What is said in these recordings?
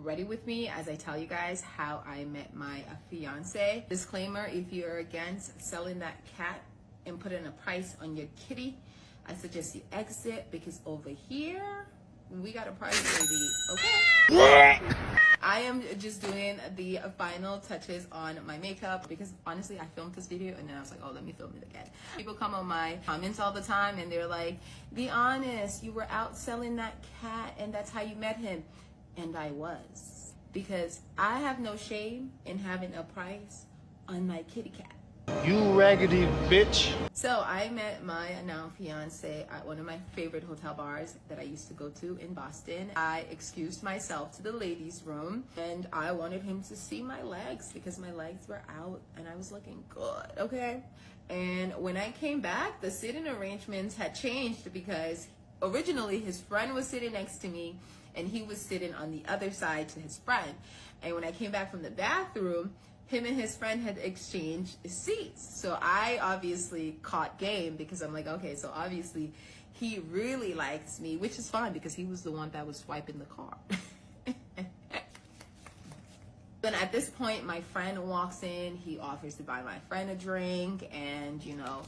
ready with me as I tell you guys how I met my fiance. Disclaimer, if you're against selling that cat and putting a price on your kitty, I suggest you exit, because over here we got a price, baby. Okay. I am just doing the final touches on my makeup because honestly I filmed this video and then I was like, oh, let me film it again. People come on my comments all the time and they're like, be honest, you were out selling that cat and that's how you met him. And I was, because I have no shame in having a price on my kitty cat. You raggedy bitch. So I met my now fiance at one of my favorite hotel bars that I used to go to in Boston. I excused myself to the ladies' room and I wanted him to see my legs because my legs were out and I was looking good, okay? And when I came back, the sitting arrangements had changed because originally his friend was sitting next to me and he was sitting on the other side to his friend. And when I came back from the bathroom, him and his friend had exchanged seats. So I obviously caught game because I'm like, okay, so obviously he really likes me, which is fine because he was the one that was swiping the card. Then at this point, my friend walks in, he offers to buy my friend a drink, and you know,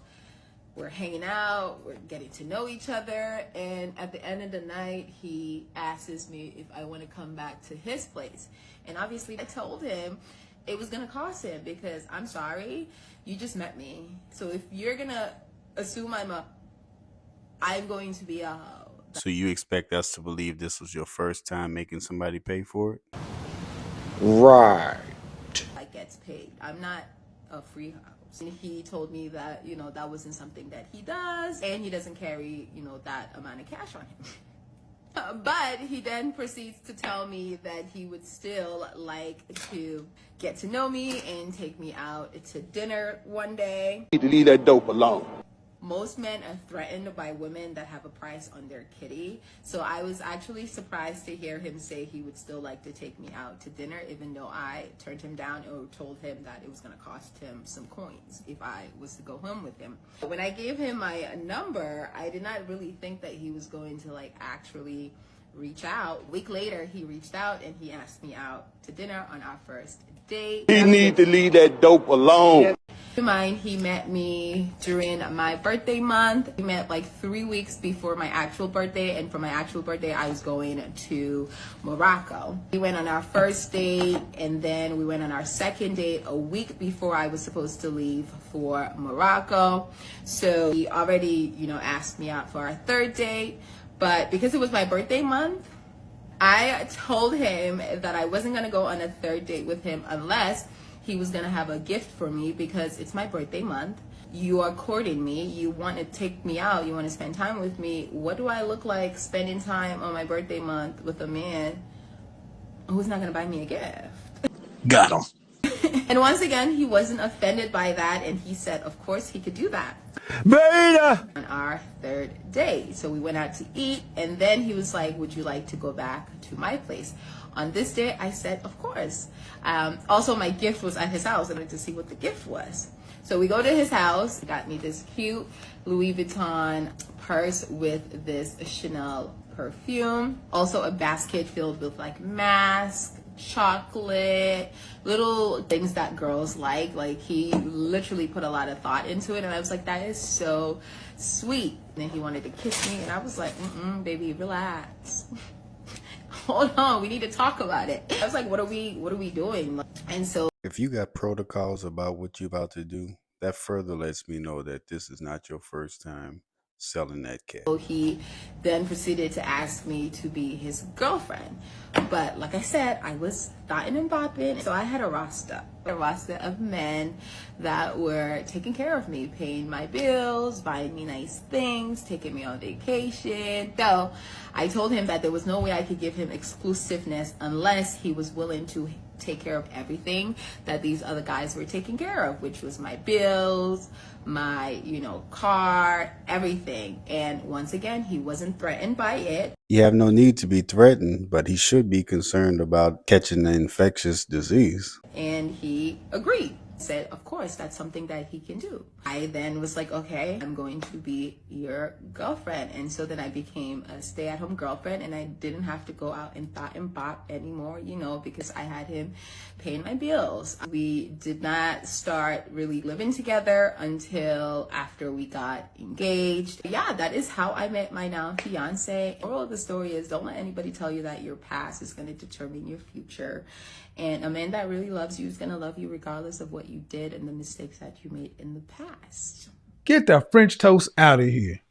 we're hanging out, we're getting to know each other, and at the end of the night, he asks me if I want to come back to his place. And obviously I told him it was gonna cost him because I'm sorry, you just met me. So if you're gonna assume I'm going to be a hoe. So you expect us to believe this was your first time making somebody pay for it? Right. That gets paid. I'm not a free house. And he told me that, you know, that wasn't something that he does and he doesn't carry, you know, that amount of cash on him. But he then proceeds to tell me that he would still like to get to know me and take me out to dinner one day. You need to leave that dope alone. Most men are threatened by women that have a price on their kitty. So I was actually surprised to hear him say he would still like to take me out to dinner, even though I turned him down or told him that it was going to cost him some coins if I was to go home with him. When I gave him my number, I did not really think that he was going to like actually reach out. A week later, he reached out and he asked me out to dinner on our first date. You need to leave that dope alone. Keep in mind, he met me during my birthday month. We met like 3 weeks before my actual birthday, and for my actual birthday, I was going to Morocco. We went on our first date, and then we went on our second date a week before I was supposed to leave for Morocco. So he already, you know, asked me out for our third date, but because it was my birthday month, I told him that I wasn't gonna go on a third date with him unless he was gonna have a gift for me because it's my birthday month. You are courting me, you want to take me out, you want to spend time with me. What do I look like spending time on my birthday month with a man who's not gonna buy me a gift? Got him. And once again, he wasn't offended by that, and he said of course he could do that. Beta! On our third day, so we went out to eat, and then he was like, would you like to go back to my place? On this day, I said, of course. Also, my gift was at his house. I wanted to see what the gift was. So we go to his house. He got me this cute Louis Vuitton purse with this Chanel perfume. Also a basket filled with like masks, chocolate, little things that girls like. Like he literally put a lot of thought into it. And I was like, that is so sweet. And then he wanted to kiss me. And I was like, baby, relax. Hold on, we need to talk about it. I was like, what are we doing? And so If you got protocols about what you're about to do, that further lets me know that this is not your first time selling that cat. he then proceeded to ask me to be his girlfriend. But like I said, I was thotting and bopping. So I had a roster of men that were taking care of me, paying my bills, buying me nice things, taking me on vacation. So I told him that there was no way I could give him exclusiveness unless he was willing to take care of everything that these other guys were taking care of, which was my bills, my, you know, car, everything. And once again, he wasn't threatened by it. You have no need to be threatened, but he should be concerned about catching an infectious disease. And he agreed. Said, of course, that's something that he can do. I then was like, okay, I'm going to be your girlfriend. And so then I became a stay-at-home girlfriend, and I didn't have to go out and thought and bop anymore, you know, because I had him paying my bills. We did not start really living together until after we got engaged. Yeah, that is how I met my now fiance. The moral of the story is, don't let anybody tell you that your past is going to determine your future. And a man that really loves you is going to love you regardless of what you did and the mistakes that you made in the past. Get the French toast out of here.